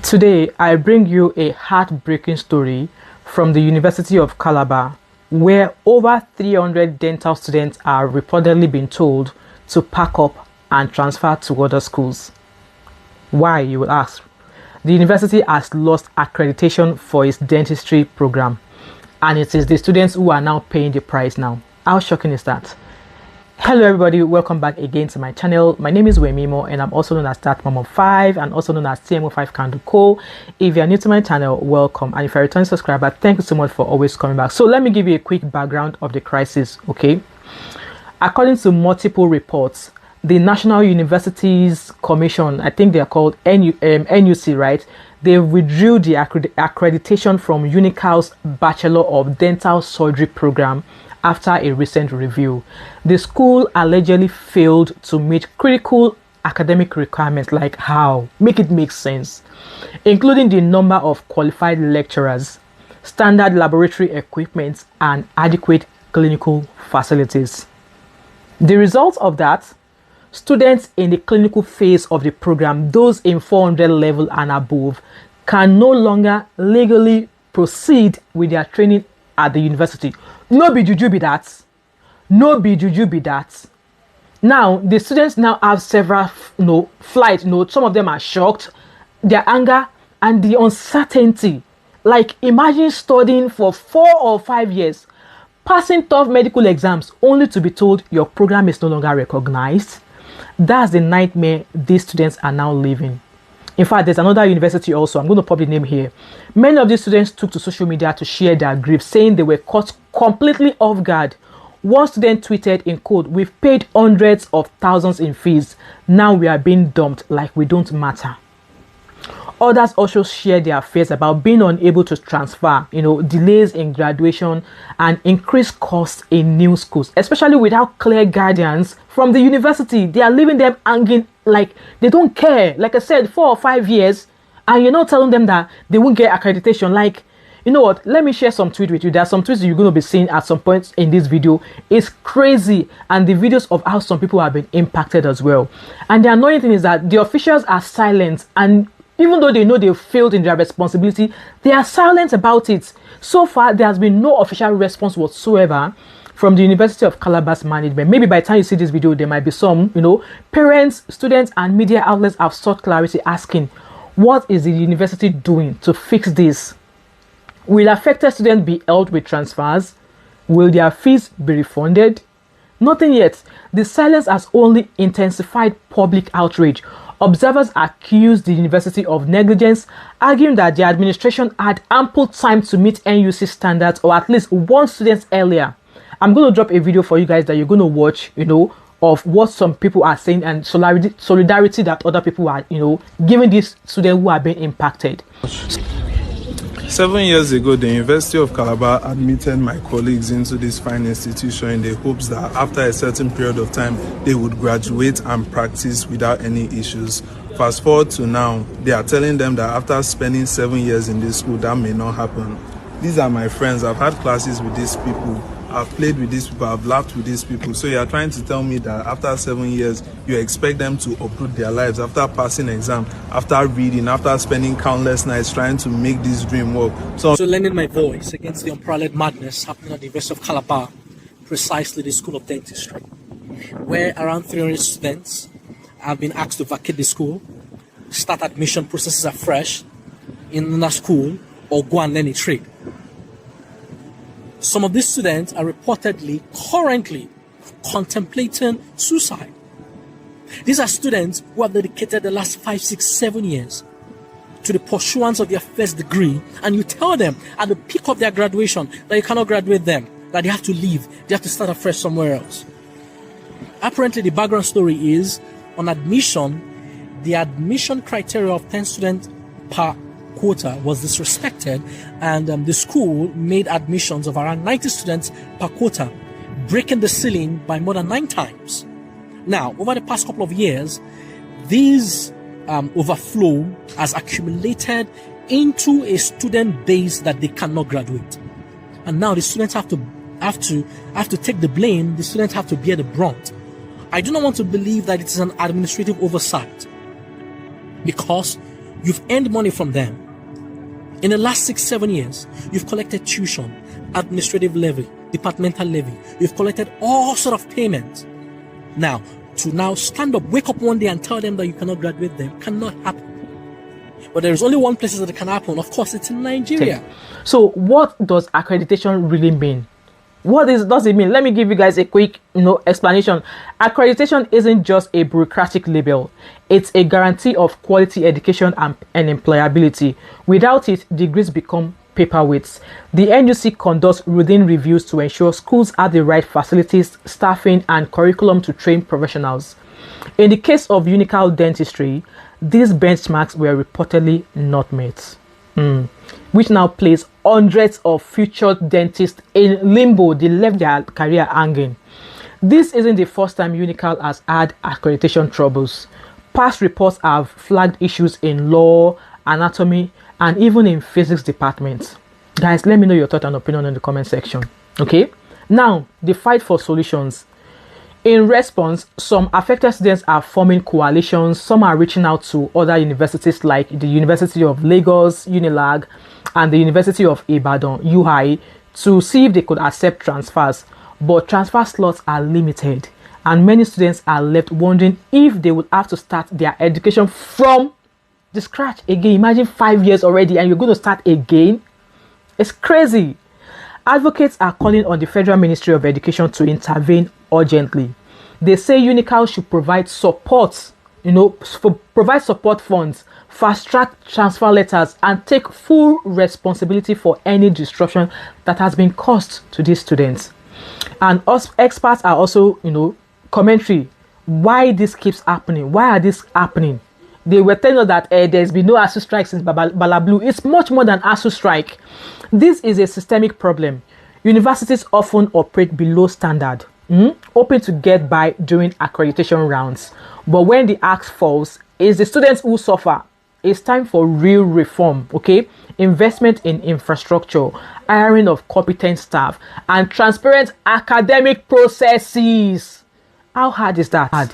Today, I bring you a heartbreaking story from the University of Calabar, where over 300 dental students are reportedly being told to pack up and transfer to other schools. Why, you will ask? The university has lost accreditation for its dentistry program, and it is the students who are now paying the price now. How shocking is that? Hello everybody, welcome back again to my channel. My name is Wemimo and I'm also known as That Mom of 5 and also known as TMO5 Candle Co. If you are new to my channel, welcome, and if you're a returning subscriber, thank you so much for always coming back. So let me give you a quick background of the crisis, okay? According to multiple reports, the National Universities Commission, I think they are called NUC, right? They withdrew the accreditation from UNICAL's Bachelor of Dental Surgery program after a recent review. The school allegedly failed to meet critical academic requirements, like how? Make it make sense, including the number of qualified lecturers, standard laboratory equipment, and adequate clinical facilities. The result of that, students in the clinical phase of the program, those in 400 level and above, can no longer legally proceed with their training at the university. No be juju be that. No be juju be that. Now, the students now have several flights. Some of them are shocked, their anger, and the uncertainty. Like, imagine studying for 4 or 5 years, passing tough medical exams, only to be told your program is no longer recognized. That's the nightmare these students are now living. In fact, there's another university also, I'm going to pop the name here. Many of these students took to social media to share their grief, saying they were caught completely off guard. One student tweeted in code, "We've paid hundreds of thousands in fees. Now we are being dumped like we don't matter." Others also shared their fears about being unable to transfer, delays in graduation and increased costs in new schools, especially without clear guidance from the university. They are leaving them hanging like they don't care. Like I said, 4 or 5 years, and you're not telling them that they won't get accreditation. Like, you know what? Let me share some tweets with you. There are some tweets you're going to be seeing at some point in this video. It's crazy, and the videos of how some people have been impacted as well. And the annoying thing is that the officials are silent, and even though they know they failed in their responsibility, they are silent about it. So far, there has been no official response whatsoever from the University of Calabar's management. Maybe by the time you see this video, there might be some, parents, students, and media outlets have sought clarity, asking, what is the university doing to fix this? Will affected students be held with transfers? Will their fees be refunded? Nothing yet. The silence has only intensified public outrage. Observers accused the university of negligence, arguing that the administration had ample time to meet NUC standards, or at least one student earlier. I'm going to drop a video for you guys that you're going to watch, of what some people are saying and solidarity that other people are, giving these students who are being impacted. 7 years ago, the University of Calabar admitted my colleagues into this fine institution in the hopes that after a certain period of time, they would graduate and practice without any issues. Fast forward to now, they are telling them that after spending 7 years in this school, that may not happen. These are my friends. I've had classes with these people. I've played with these people. I've laughed with these people. So you are trying to tell me that after 7 years, you expect them to uproot their lives after passing exam, after reading, after spending countless nights trying to make this dream work. So lending my voice against the unparalleled madness happening at the University of Calabar, precisely the School of Dentistry, where around 300 students have been asked to vacate the school, start admission processes afresh in the school, or go and learn a trade. Some of these students are reportedly currently contemplating suicide. These are students who have dedicated the last 5, 6, 7 years to the pursuance of their first degree, and you tell them at the peak of their graduation that you cannot graduate them, that they have to leave, they have to start afresh somewhere else. Apparently, the background story is, on admission, the admission criteria of 10 students per quota was disrespected, and the school made admissions of around 90 students per quota, breaking the ceiling by more than 9 times. Now, over the past couple of years, this overflow has accumulated into a student base that they cannot graduate, and now the students have to take the blame. The students have to bear the brunt. I do not want to believe that it is an administrative oversight, because You've earned money from them. In the last 6-7 years, you've collected tuition, administrative levy, departmental levy. You've collected all sort of payments. Now, to stand up, wake up one day and tell them that you cannot graduate them cannot happen. But there is only one place that it can happen. Of course, it's in Nigeria. So what does accreditation really mean? What does it mean? Let me give you guys a quick explanation. Accreditation isn't just a bureaucratic label. It's a guarantee of quality education and employability. Without it, degrees become paperweights. The NUC conducts routine reviews to ensure schools have the right facilities, staffing, and curriculum to train professionals. In the case of UNICAL Dentistry, these benchmarks were reportedly not met, which now places hundreds of future dentists in limbo. They left their career hanging. This isn't the first time UNICAL has had accreditation troubles. Past reports have flagged issues in law, anatomy, and even in physics departments. Guys, let me know your thought and opinion in the comment section. Okay, now the fight for solutions. In response, some affected students are forming coalitions. Some are reaching out to other universities like the University of Lagos, UNILAG, and the University of Ibadan, UI, to see if they could accept transfers. But transfer slots are limited, and many students are left wondering if they would have to start their education from the scratch again. Imagine 5 years already and you're going to start again. It's crazy. Advocates are calling on the Federal Ministry of Education to intervene urgently. They say UNICAL should provide support, provide support funds, fast-track transfer letters, and take full responsibility for any disruption that has been caused to these students. And us experts are also, commentary. Why this keeps happening? Why are this happening? They were telling us that there's been no ASU strike since Balablu. It's much more than ASU strike. This is a systemic problem. Universities often operate below standard, hoping to get by during accreditation rounds. But when the axe falls, it's the students who suffer. It's time for real reform, okay? Investment in infrastructure, hiring of competent staff, and transparent academic processes. How hard is that? Hard.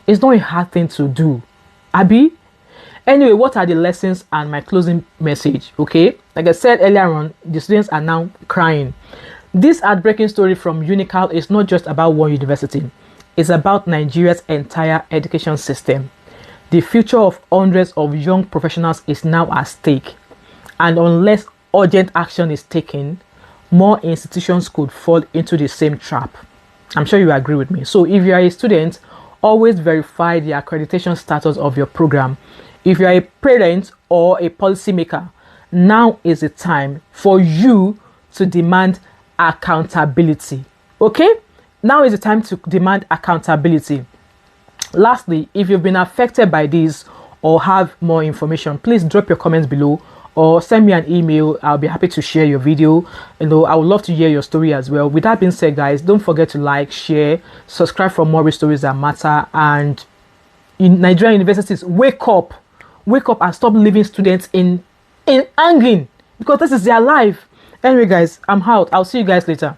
It's not a hard thing to do. Abi? Anyway, what are the lessons and my closing message? Okay, like I said earlier on, the students are now crying. This heartbreaking story from UNICAL is not just about one university. It's about Nigeria's entire education system. The future of hundreds of young professionals is now at stake. And unless urgent action is taken, more institutions could fall into the same trap. I'm sure you agree with me. So if you are a student, always verify the accreditation status of your program. If you are a parent or a policymaker, now is the time for you to demand accountability. Okay? Now is the time to demand accountability. Lastly, if you've been affected by this or have more information, please drop your comments below or send me an email. I'll be happy to share your video. I would love to hear your story as well. With that being said, guys, don't forget to like, share, subscribe for more stories that matter. And in Nigerian universities, wake up and stop leaving students in hanging, because this is their life. Anyway, guys, I'm out. I'll see you guys later.